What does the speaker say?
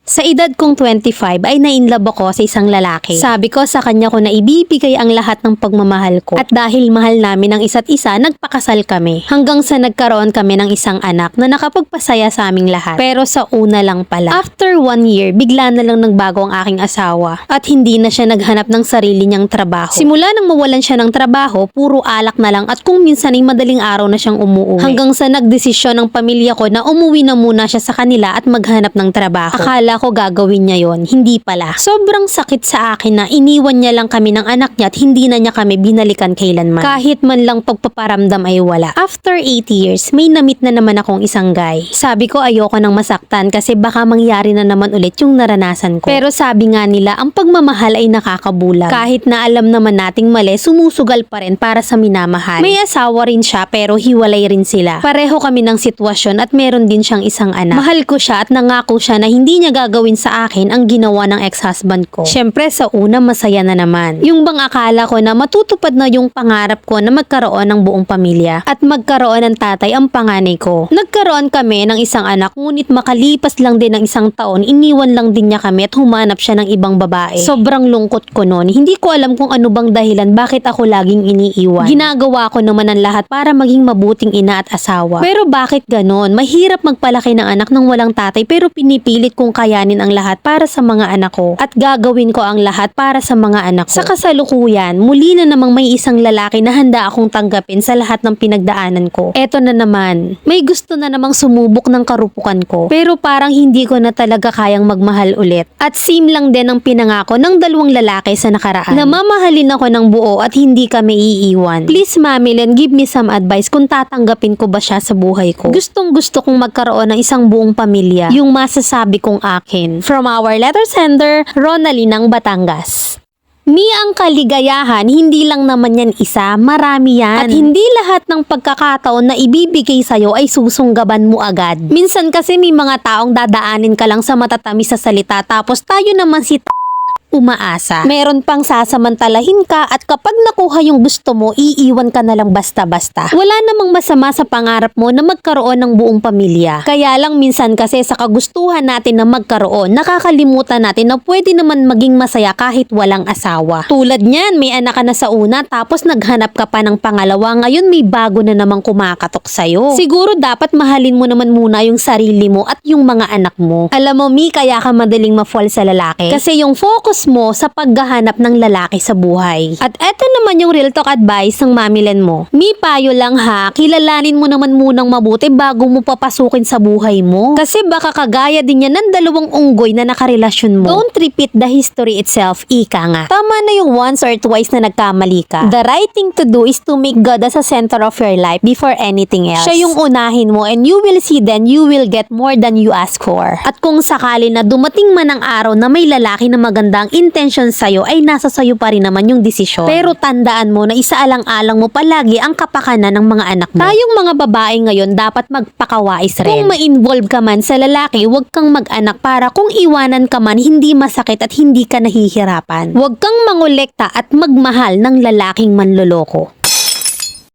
Sa edad kong 25 ay nainlove ako sa isang lalaki. Sabi ko sa kanya ko na ibibigay ang lahat ng pagmamahal ko. At dahil mahal namin ang isa't isa, nagpakasal kami. Hanggang sa nagkaroon kami ng isang anak na nakapagpasaya sa aming lahat. Pero sa una lang pala. After 1 year, bigla na lang nagbago ang aking asawa. At hindi na siya naghanap ng sarili niyang trabaho. Simula nang mawalan siya ng trabaho, puro alak na lang at kung minsan ay madaling araw na siyang umuwi. Hanggang sa nagdesisyon ng pamilya ko na umuwi na muna siya sa kanila at maghanap ng trabaho. Akala ko gagawin niya yon, hindi pala. Sobrang sakit sa akin na iniwan niya lang kami ng anak niya at hindi na niya kami binalikan kailanman. Kahit man lang pagpaparamdam ay wala. After 8 years, may namit na naman akong isang guy. Sabi ko ayoko nang masaktan kasi baka mangyari na naman ulit yung naranasan ko. Pero sabi nga nila, ang pagmamahal ay nakakabulag. Kahit na alam naman nating mali, sumusugal pa rin para sa minamahal. May asawa rin siya pero hiwalay rin sila. Pareho kami ng sitwasyon at meron din siyang isang anak. Mahal ko siya at nangako siya na hindi niya gagawin sa akin ang ginawa ng ex-husband ko. Syempre sa una masaya na naman. Yung bang akala ko na matutupad na yung pangarap ko na magkaroon ng buong pamilya at magkaroon ng tatay ang panganay ko. Nagkaroon kami ng isang anak ngunit makalipas lang din ng isang taon iniwan lang din niya kami at humanap siya ng ibang babae. Sobrang lungkot ko noon. Hindi ko alam kung ano bang dahilan bakit ako laging iniiwan. Ginagawa ko naman ang lahat para maging mabuting ina at asawa. Pero bakit ganon? Mahirap magpalaki ng anak ng walang tatay pero pinipilit kong kayanin ang lahat para sa mga anak ko at gagawin ko ang lahat para sa mga anak ko. Sa kasalukuyan, muli na namang may isang lalaki na handa akong tanggapin sa lahat ng pinagdaanan ko. Eto na naman, may gusto na namang sumubok ng karupukan ko pero parang hindi ko na talaga kayang magmahal ulit. At same lang din ang pinangako ng dalawang lalaki sa nakaraan na mamahalin ako ng buo at hindi kami iiwan. Please Mami Len, give me some advice kung tatanggapin ko ba siya sa buhay ko. Gustong gusto kong magkaroon ng isang buong pamilya, yung masasabi kong akin. From our letter sender, Ronalyn ng Batangas. Ang kaligayahan, hindi lang naman yan isa, marami yan. At hindi lahat ng pagkakataon na ibibigay sa'yo ay susunggaban mo agad. Minsan kasi may mga taong dadaanin ka lang sa matatamis sa salita tapos tayo naman si umaasa. Meron pang sasamantalahin ka at kapag nakuha yung gusto mo, iiwan ka na lang basta-basta. Wala namang masama sa pangarap mo na magkaroon ng buong pamilya. Kaya lang minsan kasi sa kagustuhan natin na magkaroon, nakakalimutan natin na pwede naman maging masaya kahit walang asawa. Tulad niyan, may anak ka na sa una tapos naghanap ka pa ng pangalawa, ngayon may bago na namang kumakatok sa'yo. Siguro dapat mahalin mo naman muna yung sarili mo at yung mga anak mo. Alam mo kaya ka madaling ma-fall sa lalaki kasi yung focus mo sa paghahanap ng lalaki sa buhay. At eto naman yung real talk advice ng Mami Len mo. Payo lang ha, kilalanin mo naman munang mabuti bago mo papasukin sa buhay mo. Kasi baka kagaya din yan ng dalawang unggoy na nakarelasyon mo. Don't repeat the history itself, ika nga. Tama na yung once or twice na nagkamali ka. The right thing to do is to make God as a center of your life before anything else. Siya yung unahin mo and you will see then you will get more than you ask for. At kung sakali na dumating man ang araw na may lalaki na magandang intention sa'yo ay nasa sa'yo pa rin naman yung desisyon. Pero tandaan mo na isaalang-alang mo palagi ang kapakanan ng mga anak mo. Tayong mga babae ngayon dapat magpakawais rin. Kung ma-involve ka man sa lalaki, huwag kang mag-anak para kung iwanan ka man, hindi masakit at hindi ka nahihirapan. Huwag kang mangolekta at magmahal ng lalaking manloloko.